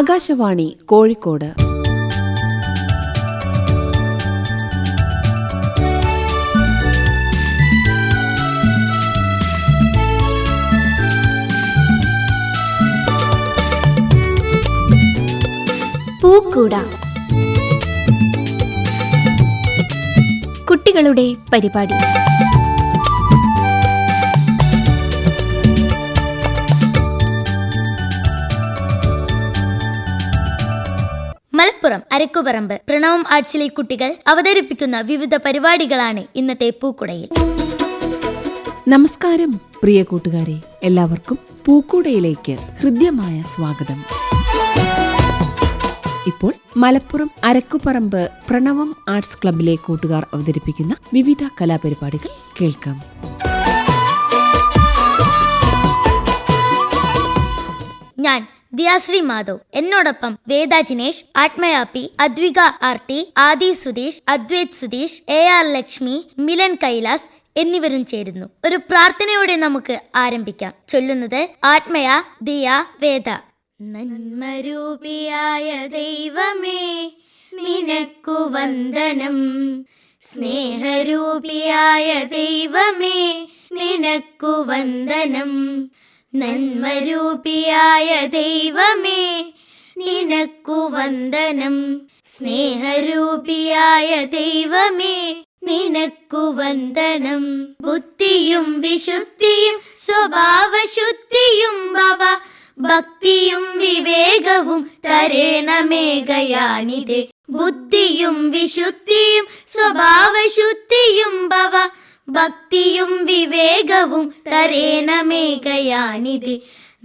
ആകാശവാണി കോഴിക്കോട്. പൂക്കൂട, കുട്ടികളുടെ പരിപാടി. മലപ്പുറം അരക്കുപറമ്പ് പ്രണവം ആർട്സിലെ കുട്ടികൾ അവതരിപ്പിക്കുന്ന വിവിധ പരിപാടികളാണ് ഇന്നത്തെ പൂക്കുടയിൽ. നമസ്കാരം പ്രിയ കൂട്ടുകാരെ, എല്ലാവർക്കും പൂക്കൂടയിലേക്ക് ഹൃദ്യമായ സ്വാഗതം. ഇപ്പോൾ മലപ്പുറം അരക്കുപറമ്പ് പ്രണവം ആർട്സ് ക്ലബിലെ കൂട്ടുകാർ അവതരിപ്പിക്കുന്ന വിവിധ കലാപരിപാടികൾ കേൾക്കാം. ഞാൻ ദിയാശ്രീ മാധവ്, എന്നോടൊപ്പം വേദ ജിനേഷ്, ആത്മയാപി, അദ്വിക ആർട്ടി, ആദി സുധീഷ്, അദ്വൈത് സുധീഷ്, AR ലക്ഷ്മി, മിലൻ കൈലാസ് എന്നിവരും ചേരുന്നു. ഒരു പ്രാർത്ഥനയോടെ നമുക്ക് ആരംഭിക്കാം. ചൊല്ലുന്നത് ആത്മയ, ദിയ, വേദ. നന്മരൂപിയായ ദൈവമേ നിനക്കു വന്ദനം, സ്നേഹരൂപിയായ ദൈവമേ നിനക്കു വന്ദനം, നന്മരൂപിയായ ദൈവമേ നിനക്കു വന്ദനം, സ്നേഹരൂപിയായ ദൈവമേ നിനക്കു വന്ദനം. ബുദ്ധിയും വിശുദ്ധിയും സ്വഭാവശുദ്ധിയും ഭവ ഭക്തിയും വിവേകവും തരേണമേകയാനിതേ. ബുദ്ധിയും വിശുദ്ധിയും സ്വഭാവശുദ്ധിയും ഭവ ഭക്തിയും വിവേകവും തരേണമേകയാനിതേ.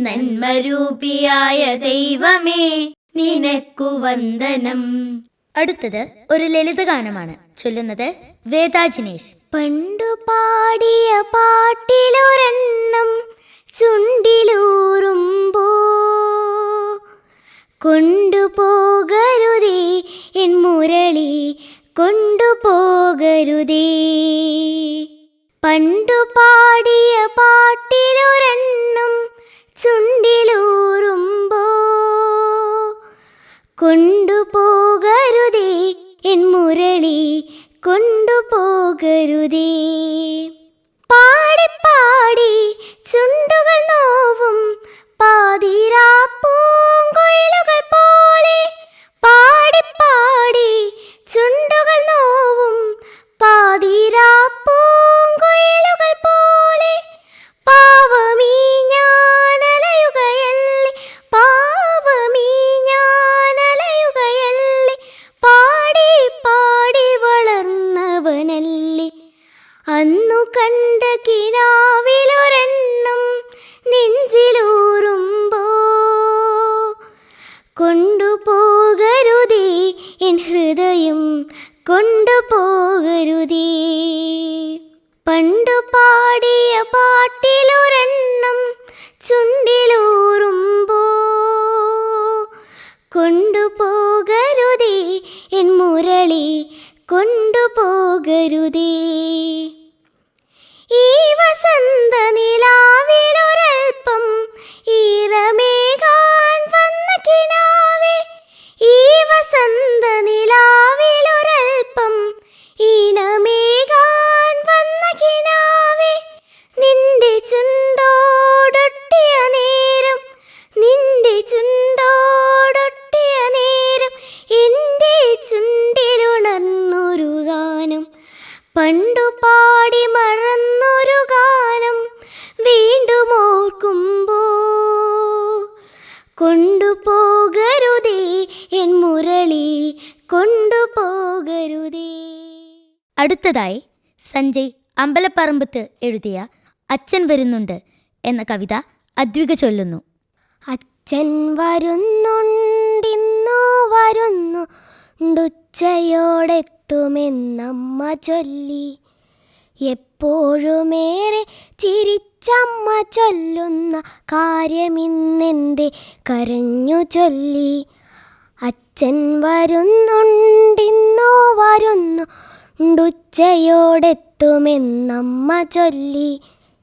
നന്മരൂപിയായ ദൈവമേ നിനക്കു വന്ദനം. അടുത്തത് ഒരു ലളിതഗാനമാണ്. ചൊല്ലുന്നത് വേദ ജിനേഷ്. പണ്ടു പാടിയ പാട്ടിലൊരെണ്ണം ചുണ്ടിലൂറുമ്പോ കൊണ്ടുപോകരുതേ എൻ മുരളി, കൊണ്ടുപോകരുതേ. പണ്ടു പാടിയ പാട്ടിലൊരെണ്ണം ചുണ്ടിലൂറുമ്പോ കൊണ്ടുപോകരുതേ എൻ മുരളി, കൊണ്ടുപോകരുതേ. പാടി പാടി ചുണ്ടുകൾ നോവും പാതിരാപ്പൂങ്കുയിലുകൾ പോലെ, പാടി പാടി ചുണ്ടുകൾ നോവും പാതിരാപ്പൂങ്കുയിലുകൾ പോലെ. പാവമീ ഞാനലയുകയല്ലേ, പാവമീ ഞാനലയുകയല്ലേ, പാടി പാടി വളർന്നവനല്ലേ. അന്നു കണ്ട കിനാവിലൊരെണ്ണം നെഞ്ചിലൂറുമ്പോ കൊണ്ടുപോകരുതേ എൻ ഹൃദയം, കൊണ്ടുപോകരുതേ. പണ്ടു പാടിയ പാട്ടിലൊരെണ്ണം ചുണ്ടിലൂറുമ്പോ കൊണ്ടുപോകരുതേ എൻ മുരളി, കൊണ്ടുപോകരുതേ. ഈ വസന്ത നിലാവിലൊരൽപ്പം ഈറമേകാൻ വന്ന കിനാവേ, ഈ വസന്ത നിലാവിലൊരൽപ്പം ഈണമേകാൻ വന്ന കിനാവേ. നിന്റെ ചുണ്ടോടൊട്ടിയ നേരം, നിന്റെ ചുണ്ടോടൊട്ടിയ നേരം എൻ്റെ ചുണ്ടിലുണർന്നൊരു ഗാനം, പണ്ടു പാടി മറന്നൊരു ഗാനം വീണ്ടും ഓർക്കുമ്പോ കൊണ്ടുപോകരുതേ എൻ മുരളി, കൊണ്ടുപോകരുതേ. അടുത്തതായി സഞ്ജയ് അമ്പലപ്പറമ്പത്ത് എഴുതിയ അച്ഛൻ വരുന്നുണ്ട് എന്ന കവിത അദ്വിക ചൊല്ലുന്നു. അച്ഛൻ വരുന്നുണ്ടിന്നോ വരുന്നുണ്ടുച്ചയോടെത്തുമെന്നമ്മ ചൊല്ലി, എപ്പോഴുമേറെ ചിരിച്ചമ്മ ചൊല്ലുന്ന കാര്യമിന്നെന്തേ കരഞ്ഞു ചൊല്ലി. അച്ഛൻ വരുന്നുണ്ടിന്നോ വരുന്നുണ്ടുച്ചയോടെത്തുമെന്നമ്മ ചൊല്ലി,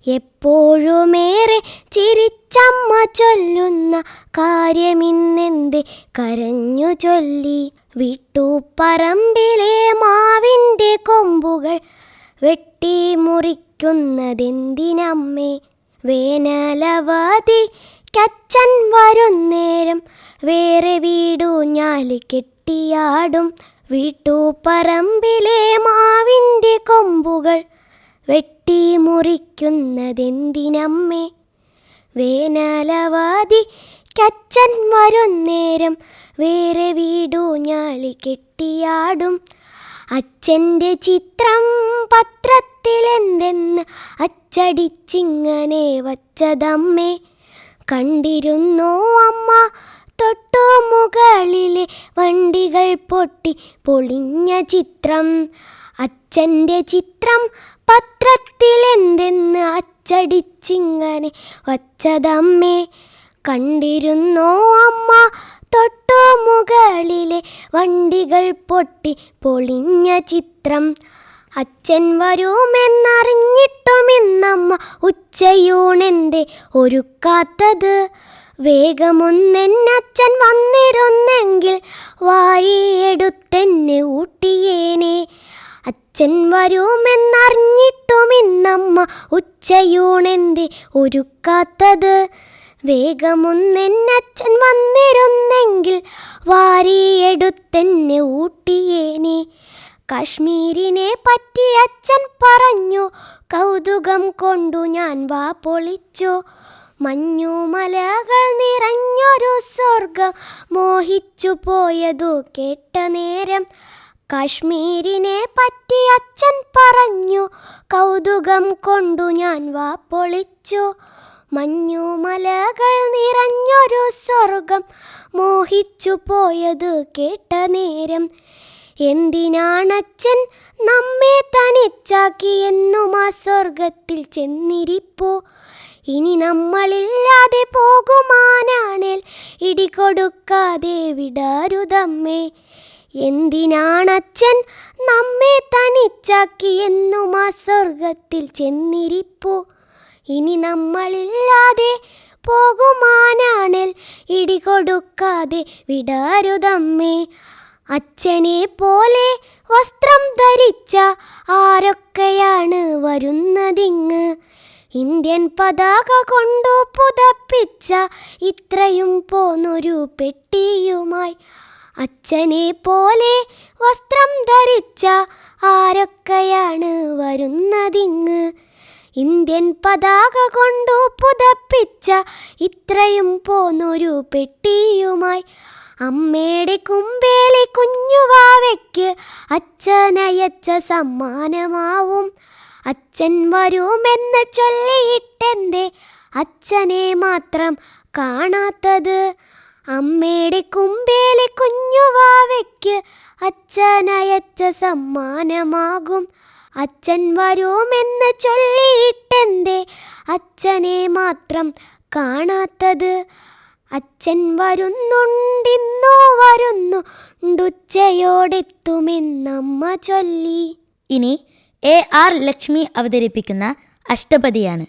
എപ്പോഴുമേറെ ചിരിച്ചമ്മ ചൊല്ലുന്ന കാര്യമിന്നെന്തേ കരഞ്ഞു ചൊല്ലി. വീട്ടുപറമ്പിലെ മാവിൻ്റെ കൊമ്പുകൾ വെട്ടി മുറിക്കുന്നതെന്തിനമ്മേ? വേനലവധിക്കച്ഛൻ വരുന്നേരം വേറെ വീടൂഞ്ഞാല് കെട്ടിയാടും. വീട്ടുപറമ്പിലെ മാവിൻ്റെ കൊമ്പുകൾ വെട്ടി മുറിക്കുന്നതെന്തിനമ്മേ? വേനലവധിക്കച്ഛൻ വരുന്നേരം വേറെ വീടൂഞ്ഞാല് കെട്ടിയാടും. അച്ഛൻ്റെ ചിത്രം പത്രത്തിലെന്തെന്ന് അച്ചടിച്ചിങ്ങനെ വച്ചതമ്മേ? കണ്ടിരുന്നോ അമ്മ തൊട്ടു മുകളിലെ വണ്ടികൾ പൊട്ടി പൊളിഞ്ഞ ചിത്രം? അച്ഛൻ്റെ ചിത്രം പത്രത്തിലെന്തെന്ന് അച്ചടിച്ചിങ്ങനെ വച്ചതമ്മേ? കണ്ടിരുന്നോ അമ്മ തൊട്ടു മുകളിലെ വണ്ടികൾ പൊട്ടി പൊളിഞ്ഞ ചിത്രം? അച്ഛൻ വരുമെന്നറിഞ്ഞിട്ടും ഇന്നമ്മ ഉച്ചയൂണെന്തേ ഒരുക്കാത്തത്? വേഗമൊന്നെന്നച്ഛൻ വന്നിരുന്നെങ്കിൽ വാരിയെടുത്തെന്നെ ഊട്ടിയേനെ. അച്ഛൻ വരുമെന്നറിഞ്ഞിട്ടും ഇന്നമ്മ ഉച്ചയൂണെന്തേ ഒരുക്കാത്തത്? വേഗമൊന്നെന്നച്ഛൻ വന്നിരുന്നെങ്കിൽ വാരിയെടുത്തെന്നെ ഊട്ടിയേനെ. കാശ്മീരിനെ പറ്റി അച്ഛൻ പറഞ്ഞു, കൗതുകം കൊണ്ടു ഞാൻ വാ പൊളിച്ചു. മഞ്ഞുമലകൾ നിറഞ്ഞൊരു സ്വർഗം മോഹിച്ചു പോയതു കേട്ട നേരം. കാശ്മീരിനെ പറ്റി അച്ഛൻ പറഞ്ഞു, കൗതുകം കൊണ്ടു ഞാൻ വാ പൊളിച്ചു. മഞ്ഞുമലകൾ നിറഞ്ഞൊരു സ്വർഗം മോഹിച്ചു പോയത് കേട്ട നേരം. എന്തിനാണച്ഛൻ നമ്മെ തനിച്ചാക്കി എന്നും ആ സ്വർഗത്തിൽ ചെന്നിരിപ്പോ? ഇനി നമ്മളില്ലാതെ പോകുമാനാണേൽ ഇടികൊടുക്കാതെ വിടരുതമ്മേ. എന്തിനാണച്ഛൻ നമ്മെ തനിച്ചാക്കി എന്നും ആ സ്വർഗത്തിൽ ചെന്നിരിപ്പോ? ഇനി നമ്മളില്ലാതെ പോകുമാനാണേൽ ഇടികൊടുക്കാതെ വിടരുതമ്മേ. അച്ഛനെ പോലെ വസ്ത്രം ധരിച്ച ആരൊക്കെയാണ് വരുന്നതിങ്ങ്? ഇന്ത്യൻ പതാക കൊണ്ടു പുതപ്പിച്ച ഇത്രയും പോന്നൊരു പെട്ടിയുമായി. അച്ഛനെ പോലെ വസ്ത്രം ധരിച്ച ആരൊക്കെയാണ് വരുന്നതിങ്ങ്? ഇന്ത്യൻ പതാക കൊണ്ടു പുതപ്പിച്ച ഇത്രയും പോന്നൊരു പെട്ടിയുമായി. അമ്മയുടെ കുമ്പേലെ കുഞ്ഞുവാവയ്ക്ക് അച്ഛനയച്ച സമ്മാനമാവും. അച്ഛൻ വരുമെന്ന് ചൊല്ലിയിട്ടെന്തേ അച്ഛനെ മാത്രം കാണാത്തത്? അമ്മയുടെ കുമ്പേലെ കുഞ്ഞുവാവയ്ക്ക് അച്ഛനയച്ച സമ്മാനമാകും. അച്ഛൻ വരുമെന്ന് ചൊല്ലിയിട്ടെന്തേ അച്ഛനെ മാത്രം കാണാത്തത്? അച്ഛൻ വരുന്നുണ്ടിന്നോ വരുന്നുണ്ടുച്ചയോടെത്തുമെന്നമ്മ ചൊല്ലി. ഇനി AR ലക്ഷ്മി അവതരിപ്പിക്കുന്ന അഷ്ടപദിയാണ്.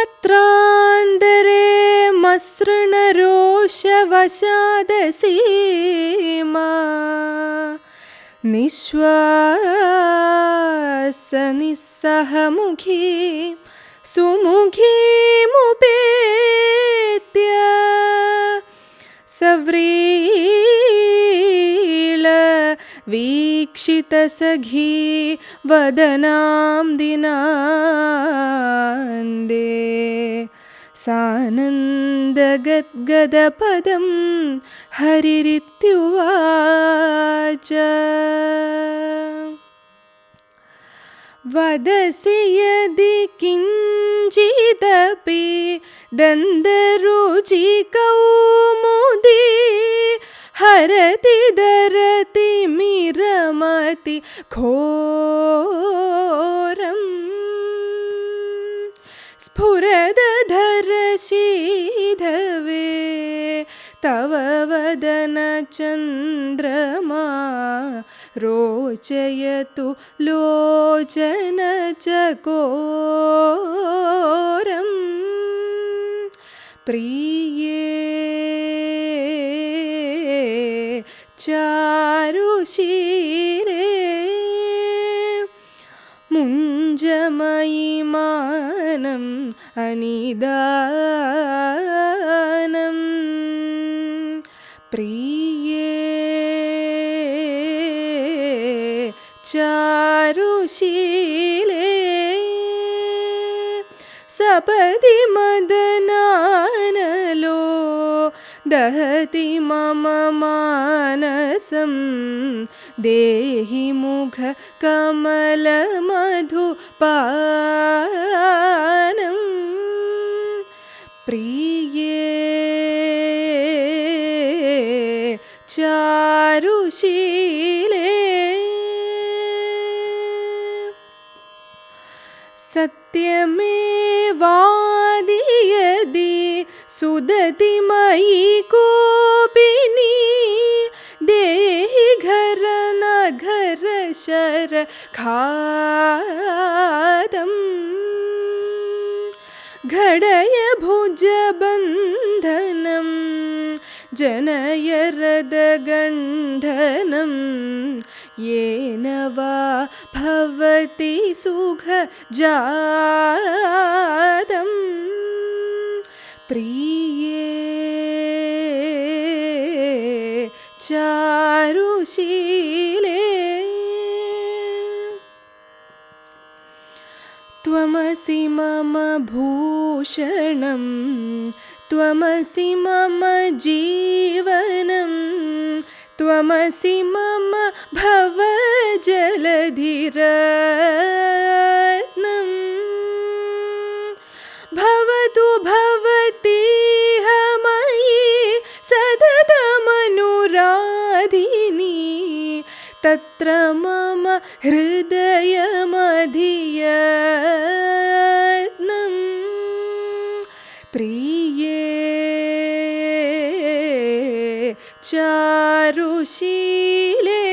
അത്രാന്തരേ മസൃണരോഷവശാദസീമാ നിശ്വാസനിസ്സഹമുഖീ സുമുഖീമുപേത്യ സവ്രീള വീക്ഷിതസഖീ വദനാം ദിനാന്ദേ सानन्दगद्गदपदं हरिरित्युवाच वदसि यदि किञ्चिदपि दन्तरुचिकौमुदी हरति दरति मिरमति घोरम् स्फुरदधरशीधवे तव वदनचन्द्रमा रोचयतु लोचनचकोरम् प्रिये चारुशीले मुञ्जमयिमानम् अनिदानं प्रिये चारुशीले सपदि मदनानलो दहति मम मानसं देहि मुख कमलमधुपानं प्रिये चारुशीले सत्यमेवादि यदि सुदति मयि कोपिनी देहि घर न घर शर खादम् घडय भुजबन्धनं जनय हृदगण्डनं येन वा भवति सुखजातं प्रिये चारुशीले त्वमसि मम भूषणं त्वमसि मम जीवनं त्वमसि मम भवजलधिरत्नं भवतु भवतीह मयि सततमनुराधिनी तत्र मम हृदयमधियत्नं प्रिये चारुशीले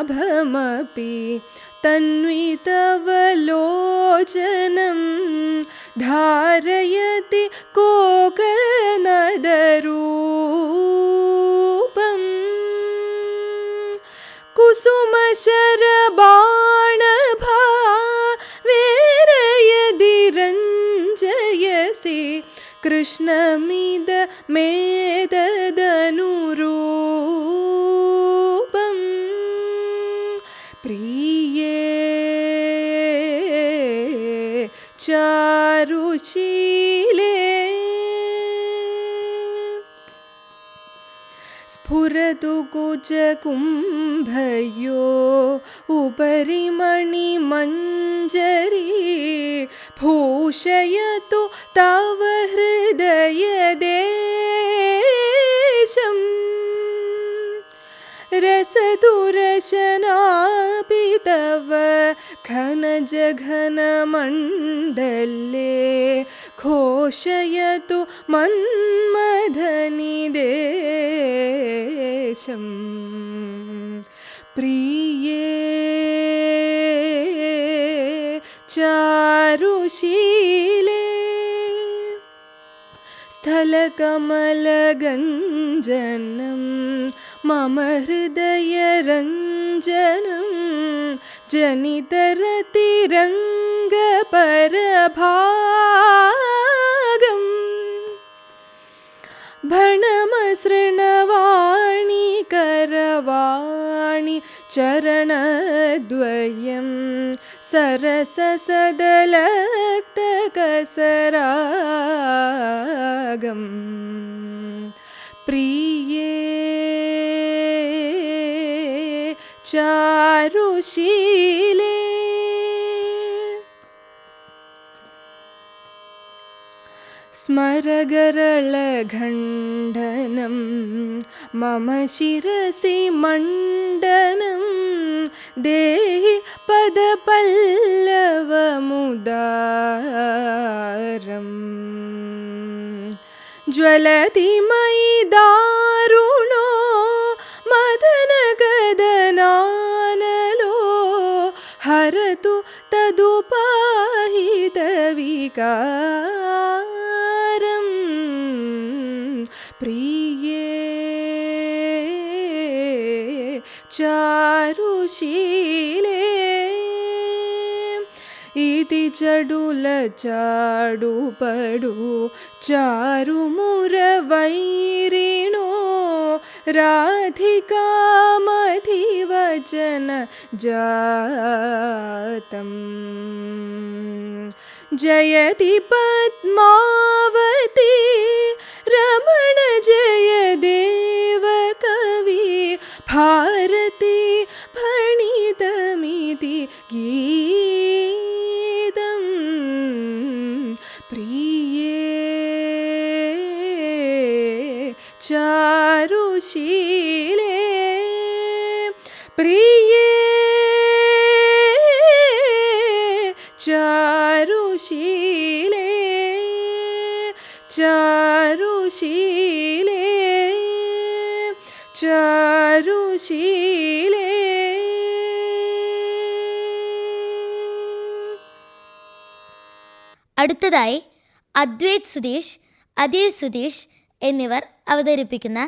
नीलनलिनाभमपि तन्वितव लोचनं धारयति कोकनदरूपम् कुसुमशरबाणभावेन यदि रञ्जयसि कृष्णमिद मेददनुरूपं प्रिये चारुशीले स्फुरतु कुचकुम्भयो उपरि मणिमञ्जरी भूषयतु तव हृदयदेशं रसतु रशनापि तव घनजघनमण्डले घोषयतु मन्मथनिदेशं प्रिये चारुशीले स्थलकमलगञ्जनं मम हृदयरञ्जनं जनितरतिरङ्गपरभागम् भणमसृणवाणि करवाणि चरणद्वयं സരസ സദലക്തകസരാഗം പ്രിയേ ചാരുശീലേ സ്മരഗരളഖണ്ഡനം മമ ശിരസി മണ്ഡനം ദേഹി പദപല്ലവമുദാരം ജ്വലതി മയി ദാരുണോ മദനഗദനാനലോ ഹരതു തദുപാഹിതവികാരം പ്രിയേ ചാരുശീലേ ഇതി ചടുല ചാടുപടു ചാരുമുരവൈരിണോ രാധികാമധിവചന ജാതം ജയതി പദ്മാവതി രമണ ജയദേവ കവി ഭാരതി ഭണിതമിതി ഗീതം പ്രിയേ ചാരുശീലേ പ്രിയേ ചാരുശീലേ ചാരുശീലേ ചാരുശീലേ. അടുത്തതായി അദ്വൈത് സുധീഷ്, അദീസ് സുധീഷ് എന്നിവർ അവതരിപ്പിക്കുന്ന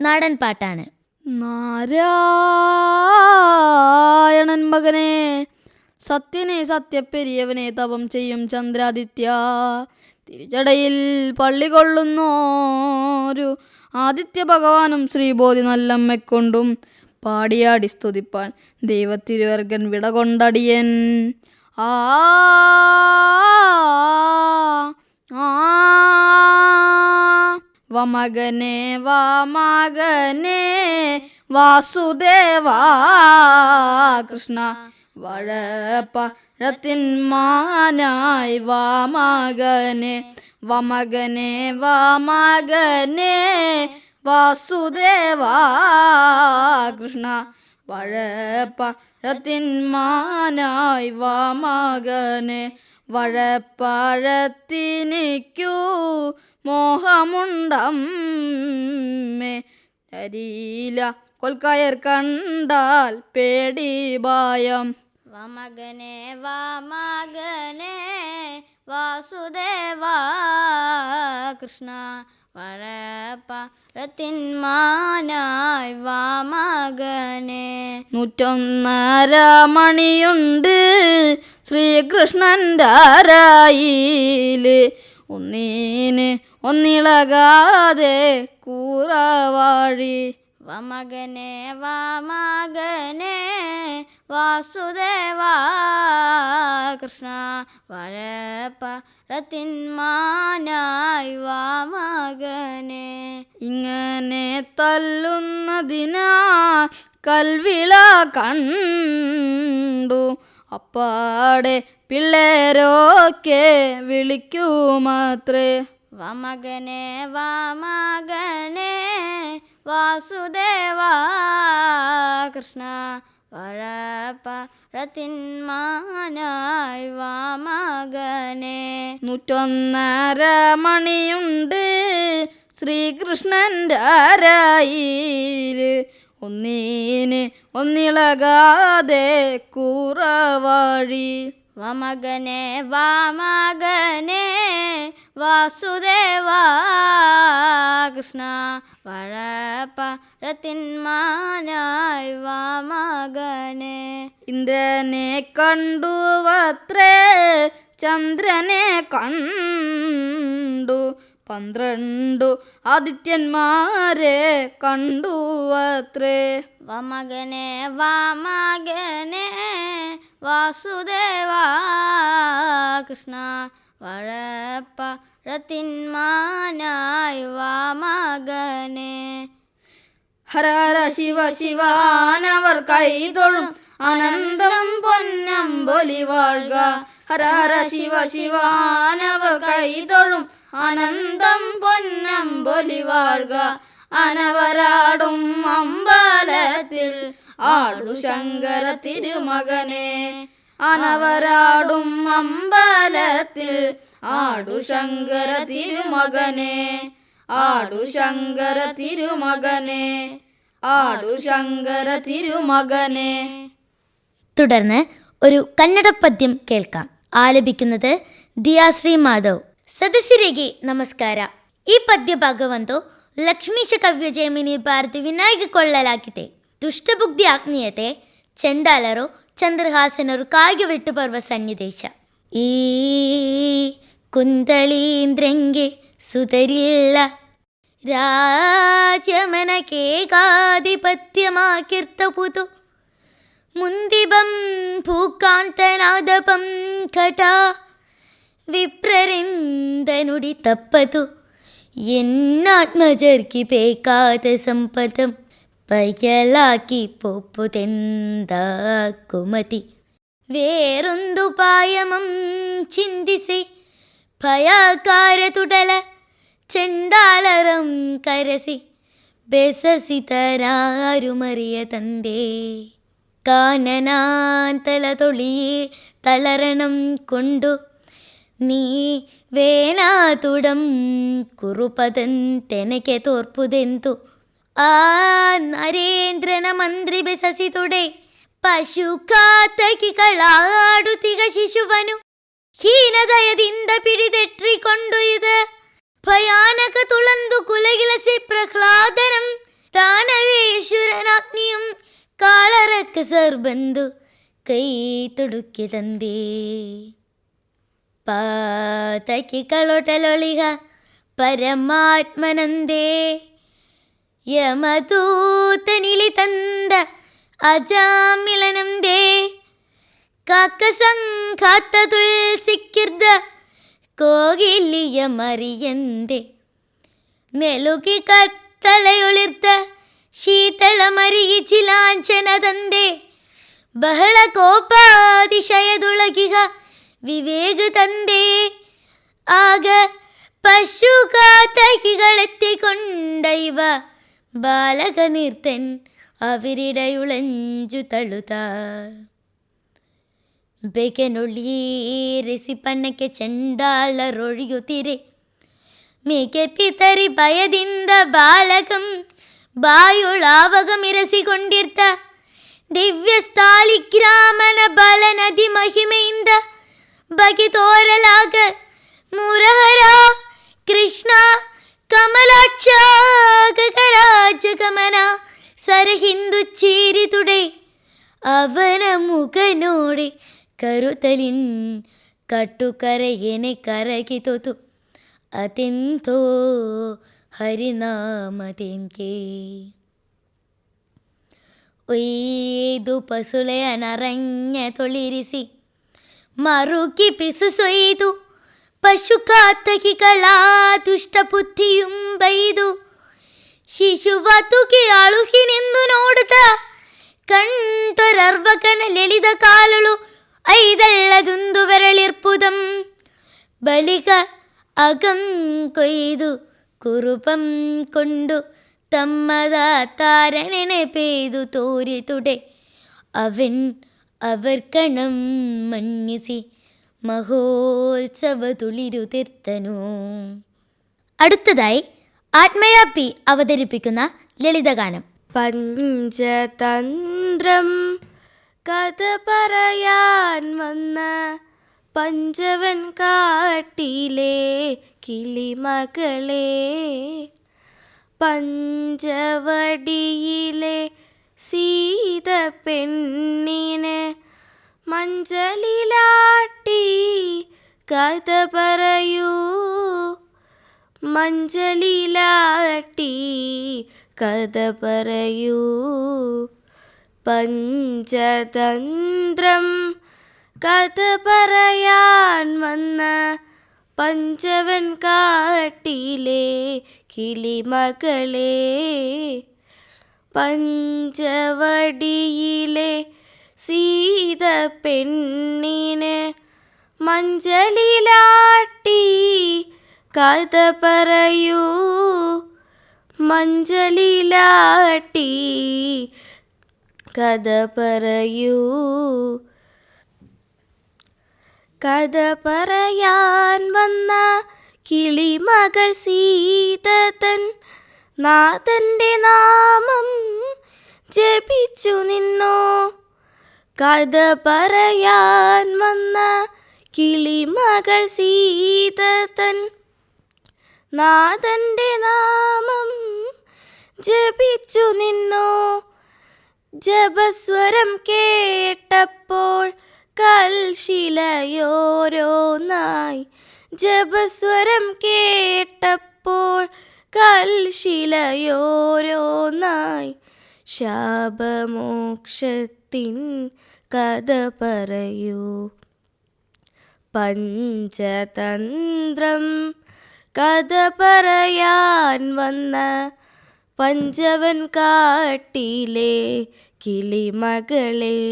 നാടൻ പാട്ടാണ്. നാരായണൻ മകനെ സത്യനെ സത്യപ്പെരിയവനെ തപം ചെയ്യും ചന്ദ്രാദിത്യ, തിരിച്ചടയിൽ പള്ളി കൊള്ളുന്നോരു ആദിത്യ ഭഗവാനും ശ്രീബോധി നല്ലമ്മക്കൊണ്ടും പാടിയാടി സ്തുതിപ്പാൻ ദൈവത്തിരുവർഗൻ വിട കൊണ്ടടിയൻ. ആ വമകനെ വാമകനെ വാസുദേവാ കൃഷ്ണ വഴപ്പഴത്തിന്മാനായി വാമകനെ വമകനെ വാമകനെ വാസുദേവാ കൃഷ്ണ വഴപ്പഴത്തിന്മാനായി വാമകനെ വഴപ്പഴത്തിനിക്കു മോഹമുണ്ടമ്മേ അരീല കൊൽക്കയർ കണ്ടാൽ പേടി ഭയം. വമകനെ വാമകനെ വാസുദേവാ കൃഷ്ണ വഴപ്പഴത്തിന്മാനായി വാമകനെ. 101 മണിയുണ്ട് ശ്രീകൃഷ്ണൻ്റെ അരായില്, ഒന്നീന് ഒന്നിളകാതെ കൂറവാഴി. വമകനെ വാമകനെ വാസുദേവാ കൃഷ്ണ വഴപ്പഴത്തിന്മാനായി വാമകനെ. ഇങ്ങനെ തല്ലുന്നതിനാ കൽവിള കണ്ടു അപ്പാടെ പിള്ളേരൊക്കെ വിളിക്കുമാത്രേ. വമകനെ വാമകനെ വാസുദേവാ കൃഷ്ണ വഴപ്പഴത്തിന്മാനായി വാമകനെ. 101 മണിയുണ്ട് ശ്രീകൃഷ്ണൻ്റെ അരായില്, ഒന്നീന് ഒന്നിളകാതെ കൂറവാഴി. വമകനെ വാമകനെ വാസുദേവാ കൃഷ്ണ വഴപ്പഴത്തിന്മാനായി വാമകനെ. ഇന്ദ്രനെ കണ്ടുവത്രേ ചന്ദ്രനെ കണ്ടു 12 ആദിത്യന്മാരെ കണ്ടുവത്രേ. വമകനെ വാമകനെ വാസുദേവ കൃഷ്ണ വാഴപ്പഴത്തിന്മാനായി വാ മകനെ. ഹര ഹര ശിവ ശിവാനവർ കൈതൊഴും അനന്തം പൊന്നമ്പൊലി വാഴ്ക. ഹര ഹര ശിവ ശിവാനവർ കൈതൊഴും അനന്തം പൊന്നമ്പൊലി വാഴ്ക. അനവരാടും അമ്പലത്തിൽ ആടു ശങ്കര തിരുമകനെ. അനവരാടും അമ്പലത്തിൽ ആടു ശങ്കര തിരുമകനെ. ആടു ശങ്കര തിരുമകനെ. ആടു ശങ്കര തിരുമകനെ. തുടർന്ന് ഒരു കന്നഡ പദ്യം ಕೇಳ್ക്കാം. ಆಲಪಿക്കുന്നത് ದಿಯಾಶ್ರೀ ಮಾಧವ್. ಸದಸ್ಯರಿಗೆ ನಮಸ್ಕಾರ. ಈ ಪದ್ಯ ಭಾಗವಂತೂ ಲಕ್ಷ್ಮೀಶ ಕವ್ಯ ಜೈಮಿನಿ ಭಾರತಿ ವಿನಾಯಕ ಕೊಳ್ಳಲಾಗಿದೆ. ದುಷ್ಟಬುದ್ಧಿ ಆಜ್ಞೆಯತೆ ಚಂಡಾಲರು ಚಂದ್ರಹಾಸನರು ಕಾಗಿಬಿಟ್ಟು ಬರುವ ಸನ್ನಿವೇಶ. ಈ ಕುಂತಳೀಂದ್ರಂಗೆ ಸುತರಿಲ್ಲ ರಾಜಮನಕೇಕಾಧಿಪತ್ಯಮಾಕಿರ್ತಪುತು ಮುಂದಿಬಂ ಭೂಕಾಂತನಾದಪಂ ಘಟ ವಿಪ್ರರಿಂದ ನುಡಿ ತಪ್ಪತು ಎನ್ನಾತ್ಮಜರ್ಕಿ ಬೇಕಾದ ಸಂಪದಂ ಪಯಲಾಕಿ ಪೊಪ್ಪುತೆಂದ ಕುಮತಿ വേറൊന്തു പായമം ചിന്തിಸಿ ಭಯಕಾರ ತುಡಲ ചെണ്ടാലറം കരസി ബെസസിതരാരുമറിയ തന്തേ കാനനാന്തല തൊളിയെ തളരണം കൊണ്ടു നീ വേനാതുടം കുറുപതൻ തെനക്കെ തോർപ്പുതെന്തു ആ നരേന്ദ്രന മന്ത്രി ಬೆಸಸಿತುಡೆ ಪಶು ಕಾತಕಿಗಳಾಡುತ್ತಿಗ ಶಿಶುವನು ಹೀನದಯದಿಂದ ಪಿಡಿದೆಟ್ರಿಕೊಂಡೊಯ್ದ ಭಯಾನಕ ತುಳಂದು ಕುಲಗಿಲಸಿ ಪ್ರಹ್ಲಾದನಂ ದಾನವೇಶ್ವರನಾಗ್ನಿಯಂ ಕಾಳರಕ್ಕಸರ್ ಬಂದು ಕೈ ತುಡುಕಿ ತಂದೆ ಪಾತಕಿ ಕಳೊಟಲೊಳಿಗ ಪರಮಾತ್ಮನಂದೇ യമദൂതനിലി തന്ത അജാമിലനംദേ കാക്ക സംഘാത്തതുൾ സിക്കിർദ കോകിലിയ മറിയന്തേ നെലുകി കത്തലയൊളിർത്ത ശീതള മരിയിച്ചി ലാഞ്ചനതന്തേ ബഹಳ ಕೋಪಾತಿಶಯದೊಳಗಿಗ ವಿವೇಕ ತಂದೆ ಆಗ പശുകാത്തകികളെത്തിക്കൊണ്ട ഇവ ബാലക നീർത്തൻ അവരിടയുളഞ്ചു തളുത ಬೆಗೆನೊಳಿಯೇರಿಸಿ ಪಣ್ಣಕ್ಕೆ ಚಂಡಾಳರೊಳಿಯುತ್ತಿರೆ ಮೇಕೆ ಪಿತರಿ ಭಯದಿಂದ ಬಾಲಕಂ ಬಾಯುಳಾವಗಮಿರಸಿಕೊಂಡಿರ್ತ ದಿವ್ಯ ಸ್ಥಾಲಿಗ್ರಾಮನ ಬಲನದಿ ಮಹಿಮೆಯಿಂದ ಬಗೆ ತೋರಲಾಗ ಮುರಹರ ಕೃಷ್ಣ ಕಮಲಾಕ್ಷ ಗಗರಾಜ ಗಮನ ಸರಹಿಂದು ಚೀರಿತುಡೆ ಅವನ ಮುಖ ನೋಡಿ ಕರುತಲಿನ್ ಕಟ್ಟುಕರೆಯೇನೆ ಕರಗಿತೊತು ಅತೆಂತೋ ಹರಿನಾಮತೆಂಕೆ ಒಯ್ದು ಪಸುಳೆಯ ನರಣ್ಯ ತೊಳಿರಿಸಿ ಮರುಕಿ ಪಿಸು ಸೊಯ್ದು ಪಶುಕಾತಕಿಗಳ ದುಷ್ಟ ಬುದ್ಧಿಯುಂ ಬೈದು ಶಿಶುವತುಕಿ ಅಳುಹಿನೆಂದು ನೋಡುತ್ತ ಕಂಠರರ್ವಕನಲೆಳಿದ ಕಾಲಳು ಐದಳ್ಳದುಂದು ಬೆರಳಿರ್ಪುದಂ ಬಳಿಕ ಅಗಂ ಕೊಯ್ದು ಕುರುಪಂ ಕೊಂಡು ತಮ್ಮದ ತಾರ ನೆನೆಪೇದು ತೋರಿತುಡೆ ಅವನ್ അവർക്കണം മഞ്ഞിസി മഹോത്സവ തുളിരുതിർത്തനു. അടുത്തതായി ആത്മയ പി അവതരിപ്പിക്കുന്ന ലളിതഗാനം. പഞ്ചതന്ത്രം കഥ പറയാൻ വന്ന പഞ്ചവൻ കാട്ടിലെ കിളിമകളെ പഞ്ചവടിയിലെ സീത പെണ്ണിന് മഞ്ചലിലാട്ടി കഥ പറയൂ മഞ്ചലിലാട്ടി കഥ പറയൂ. പഞ്ചതന്ത്രം കഥ പറയാൻ വന്ന പഞ്ചവൻ കാട്ടിലെ കിളിമകളെ, പഞ്ചവടിയിലെ സീത പെണ്ണിന് മഞ്ചലിലാട്ടി കഥ പറയൂ, മഞ്ചലിലാട്ടി കഥ പറയൂ. കഥ പറയാൻ വന്ന കിളിമകൾ സീത തൻ നാഥന്റെ നാമം ജപിച്ചു നിന്നോ. കഥ പറയാൻ വന്ന കിളിമകൾ സീത തൻ നാഥന്റെ നാമം ജപിച്ചു നിന്നോ. ജപസ്വരം കേട്ടപ്പോൾ കൽശിലയോരോന്നായി, ജപസ്വരം കേട്ടപ്പോൾ കൽശിലയോരോന്നായി. ശാപമോക്ഷത്തിൻ കഥ പറയൂ, പഞ്ചതന്ത്രം കഥ പറയാൻ വന്ന പഞ്ചവൻ കാട്ടിലെ കിളിമകളെ,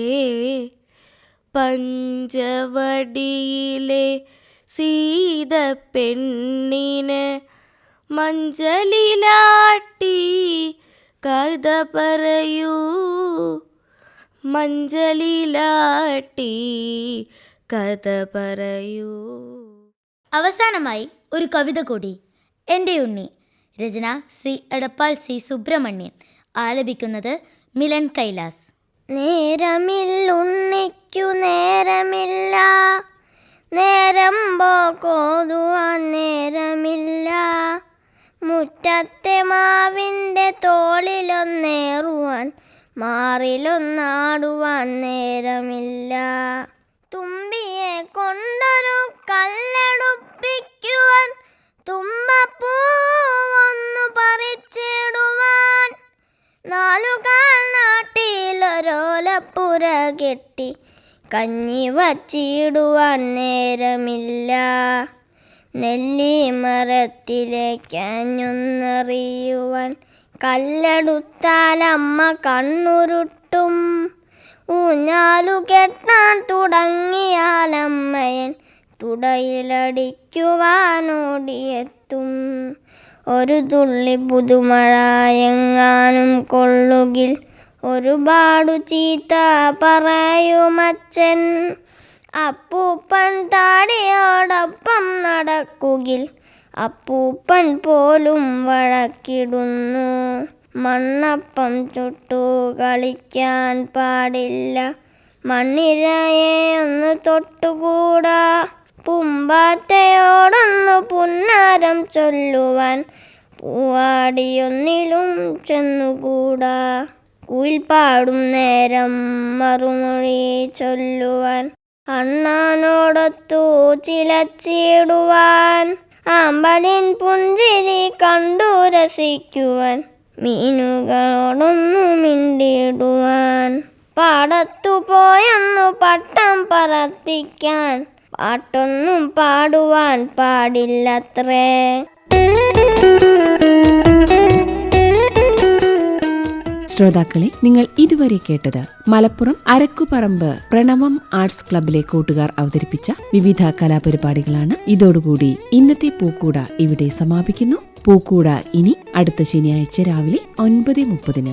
പഞ്ചവടിയിലെ സീത പെണ്ണിന് മഞ്ചലിലാട്ടി കഥ പറയൂ, മഞ്ചലിലാട്ടി കഥ പറയൂ. അവസാനമായി ഒരു കവിത കൂടി. എൻ്റെ ഉണ്ണി. രചന ശ്രീ എടപ്പാൾ സി സുബ്രഹ്മണ്യൻ. ആലപിക്കുന്നത് മിലൻ കൈലാസ്. നേരമില്ലുണ്ണിക്കു നേരമില്ല, നേരം പോകോതുവാൻ നേരമില്ല, മുറ്റത്തെ മാവിൻ്റെ തോളിലൊന്നേറുവാൻ മാറിലൊന്നാടുവാൻ നേരമില്ല, തുമ്പിയെ കൊണ്ടൊരു കല്ലെടുപ്പിക്കുവാൻ തുമ്പപ്പൂവൊന്നു പറിച്ചിടുവാൻ, നാലുകാൽ നാട്ടിലൊരോലപ്പുര കെട്ടി കഞ്ഞി വച്ചിടുവാൻ നേരമില്ല, നെല്ലിമരത്തിലേക്കഞ്ഞൊന്നറിയുവാൻ കല്ലെടുത്താലമ്മ കണ്ണുരുട്ടും, ഊഞ്ഞാലു കെട്ടാൻ തുടങ്ങിയാലമ്മയൻ തുടയിലടിക്കുവാനോടിയെത്തും, ഒരു തുള്ളി പുതുമഴ എങ്ങാനും കൊള്ളുകിൽ ഒരുപാടു ചീത്ത പറയുമച്ചൻ, അപ്പൂപ്പൻ താടിയോടൊപ്പം നടക്കുകിൽ അപ്പൂപ്പൻ പോലും വഴക്കിടുന്നു, മണ്ണപ്പം ചുട്ടു കളിക്കാൻ പാടില്ല, മണ്ണിരയെ ഒന്ന് തൊട്ടുകൂടാ, പൂമ്പാറ്റയോടൊന്നു പുന്നാരം ചൊല്ലുവാൻ പൂവാടിയൊന്നിലും ചെന്നുകൂടാ, കുയിൽ പാടും നേരം മറുമൊഴി ചൊല്ലുവാൻ അണ്ണാനോടൊത്തു ചിലച്ചിടുവാൻ, ആമ്പലിൻ പുഞ്ചിരി കണ്ടു രസിക്കുവാൻ മീനുകളോടൊന്നു മിണ്ടിടുവാൻ, പാടത്തു പോയൊന്നു പട്ടം പറപ്പിക്കാൻ പാട്ടൊന്നും പാടുവാൻ പാടില്ലത്രേ. ശ്രോതാക്കളെ, നിങ്ങൾ ഇതുവരെ കേട്ടത് മലപ്പുറം അരക്കുപറമ്പ് പ്രണവം ആർട്സ് ക്ലബിലെ കൂട്ടുകാർ അവതരിപ്പിച്ച വിവിധ കലാപരിപാടികളാണ്. ഇതോടുകൂടി ഇന്നത്തെ പൂക്കൂട ഇവിടെ സമാപിക്കുന്നു. പൂക്കൂട ഇനി അടുത്ത ശനിയാഴ്ച രാവിലെ 9:30.